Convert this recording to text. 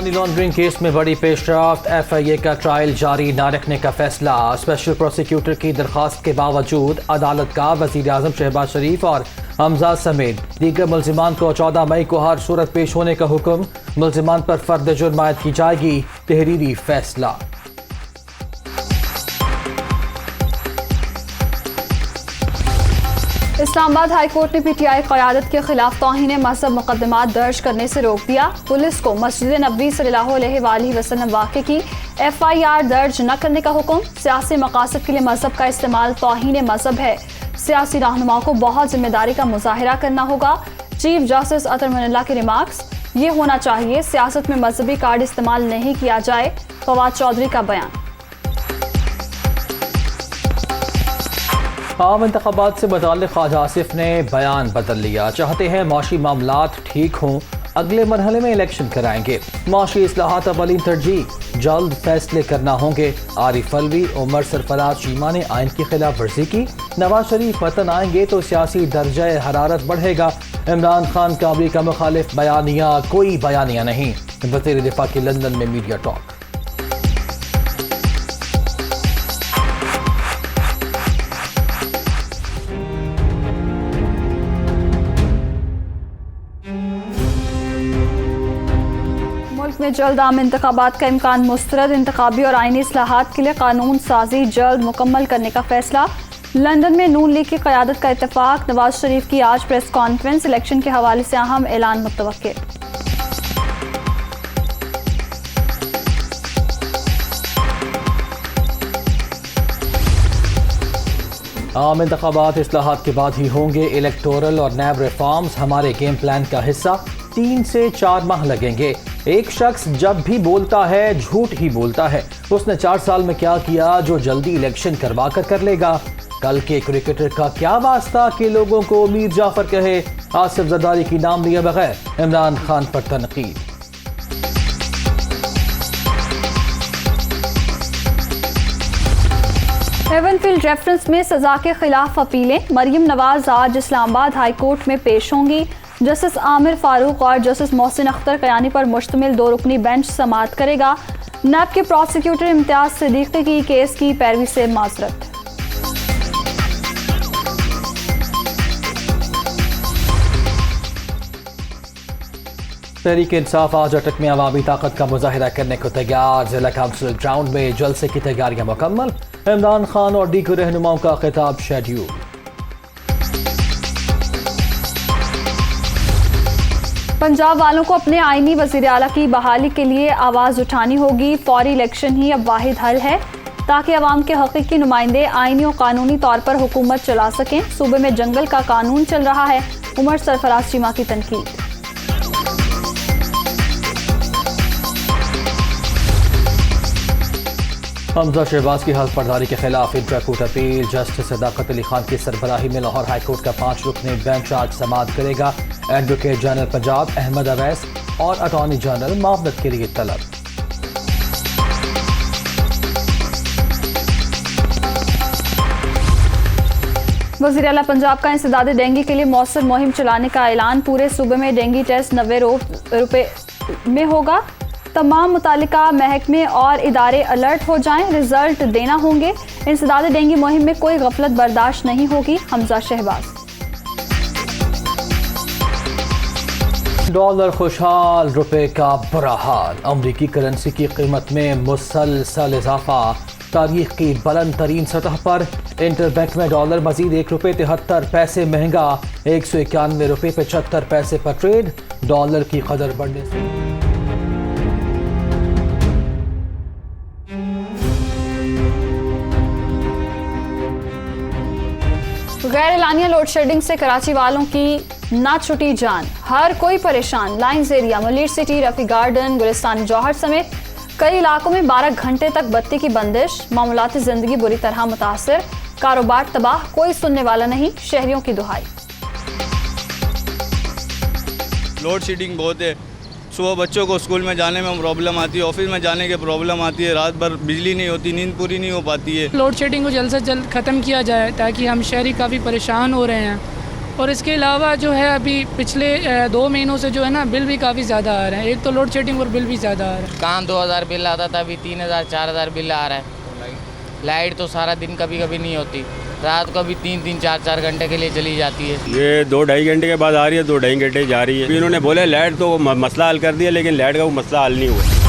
Money laundering case में बड़ी पेशरफ्त, FIA का ट्रायल जारी न रखने का फैसला। स्पेशल प्रोसिक्यूटर की दरख्वास्त के बावजूद अदालत का वज़ीर आज़म शहबाज शरीफ और हमजा समेत दीगर मुल्जिमान को 14 मई को हर सूरत पेश होने का हुक्म। मुल्जिमान पर फर्द जुर्म आयद की जाएगी तहरीरी फैसला। इस्लामाबाद हाई कोर्ट ने PTI क़यादत के खिलाफ तौहीन मज़हब मुकदमात दर्ज करने से रोक दिया। पुलिस को मस्जिद नबवी सल्लल्लाहु अलैहि वसल्लम वाक़े की FIR दर्ज न करने का हुक्म। सियासी मकासद के लिए मज़हब का इस्तेमाल तौहीन मज़हब है। सियासी रहनुमाओं को बहुत जिम्मेदारी का मुजाहिरा करना होगा। चीफ जस्टिस अतर मनल्ला के रिमार्क्स, ये होना चाहिए सियासत में मजहबी कार्ड इस्तेमाल नहीं किया जाए। फवाद चौधरी का बयान। आम इंतखाबात से मुताल्लिक़ ख्वाजा आसिफ ने बयान बदल लिया। चाहते हैं माशी मामलात ठीक हों, अगले मरहले में इलेक्शन कराएंगे। माशी इस्लाहात अवलीन तरजीह, जल्द फैसले करना होंगे। आरिफ अलवी, उमर सरफराज चीमा ने आइन की खिलाफ वर्जी की। नवाज शरीफ वतन आएंगे तो सियासी दर्जा हरारत बढ़ेगा। इमरान खान का अमरीका मुखालिफ बयानिया कोई बयानिया नहीं। वज़ीर दिफा की लंदन में मीडिया टॉक। में जल्द आम इंतखाबात का इम्कान मुस्तरद। इंतखाबी और आईनी इस्लाहात के लिए कानून साजी जल्द मुकम्मल करने का फैसला। लंदन में नून लीग की क़यादत का इत्तेफाक। नवाज शरीफ की आज प्रेस कॉन्फ्रेंस। इलेक्शन के हवाले से अहम ऐलान मुतवक्के। आम इंतखाबात इस्लाहात के बाद ही होंगे। इलेक्टोरल और नैब रिफॉर्म्स हमारे गेम प्लान का हिस्सा। 3 से 4 माह लगेंगे। एक शख्स जब भी बोलता है झूठ ही बोलता है। उसने 4 साल में क्या किया जो जल्दी इलेक्शन करवा कर लेगा? कल के क्रिकेटर का क्या वास्ता कि लोगों को मीर जाफर कहे? आसिफ जरदारी की नाम लिए बगैर इमरान खान पर तनकीद। हेवनफील्ड रेफरेंस में सजा के खिलाफ अपीलें। मरियम नवाज आज इस्लामाबाद हाई कोर्ट में पेश होंगी। जस्टिस आमिर फारूक और जस्टिस मोहसिन अख्तर कयानी पर मुश्तमिल 2 रुकनी बेंच समाअत करेगा। नैब के प्रोसिक्यूटर इम्तियाज सिद्दीकी की केस की पैरवी से माजरत। तहरीक इंसाफ आज अटक में अवामी ताकत का मुजाहिरा करने को तैयार। जिला काउंसिल ग्राउंड में जलसे की तैयारियां मुकम्मल। इमरान खान और दीगर रहनुमाओं का खिताब शेड्यूल। पंजाब वालों को अपने आईनी वज़ीर आला की बहाली के लिए आवाज़ उठानी होगी। फौरी इलेक्शन ही अब वाहिद हल है ताकि अवाम के हक़ीक़ी नुमाइंदे आईनी और कानूनी तौर पर हुकूमत चला सकें। सूबे में जंगल का कानून चल रहा है। उमर सरफराज चीमा की तनकीद। हमजा शहबाज की हल्फ बर्दारी के खिलाफ इंट्रा कोर्ट अपील। जस्टिस सदाकत अली खान की सरबराही में लाहौर हाई कोर्ट का 5 रुकनी बेंच आज समाअत करेगा। एडवोकेट जनरल पंजाब अहमद अवैस और अटॉर्नी जनरल मामलत के लिए तलब। वज़ीर आला पंजाब का इंसदाद डेंगू के लिए मौसर मुहिम चलाने का ऐलान। पूरे सूबे में डेंगू टेस्ट 90 रुपए में होगा। तमाम मुतालिका महकमे और इदारे अलर्ट हो जाएं, रिजल्ट देना होंगे। इंसदाद डेंगू मुहिम में कोई गफलत बर्दाश्त नहीं होगी। हमजा शहबाज। डॉलर खुशहाल, रुपए का बुरा हाल। अमरीकी करेंसी की कीमत में मुसलसल इजाफा। तारीख की बुलंद तरीन सतह पर। इंटरबैंक में डॉलर मजीद ₹1.73 महंगा। 191 रुपये 75 पैसे पर ट्रेड। डॉलर की कदर बढ़ने से गैर एलानिया लोड शेडिंग से कराची वालों की ना छुटी जान। हर कोई परेशान। Lines Area, Malir City, Rafi Garden, Gulistan Jauhar समेत कई इलाकों में 12 घंटे तक बत्ती की बंदिश। मामूलाती जिंदगी बुरी तरह मुतासर। कारोबार तबाह, कोई सुनने वाला नहीं। शहरियों की दुहाई। लोड शेडिंग बहुत है। सुबह बच्चों को स्कूल में जाने में प्रॉब्लम आती है, ऑफिस में जाने की प्रॉब्लम आती है। रात भर बिजली नहीं होती, नींद पूरी नहीं हो पाती है। लोड शेडिंग को जल्द से जल्द ख़त्म किया जाए ताकि हम शहरी काफ़ी परेशान हो रहे हैं और इसके अलावा जो है अभी पिछले 2 महीनों से जो है ना बिल भी काफ़ी ज़्यादा आ रहे हैं। एक तो लोड शेडिंग और बिल भी ज़्यादा आ रहा है। कहाँ 2000 बिल आता था, अभी 3000 4000 बिल आ रहा है। लाइट तो सारा दिन कभी कभी नहीं होती, रात को भी 3-3 4-4 घंटे के लिए चली जाती है। ये 2-2.5 घंटे के बाद आ रही है, 2-2.5 घंटे जा रही है। इन्होंने बोले लाइट तो मसला हल कर दिया, लेकिन लाइट का वो मसला हल नहीं हुआ।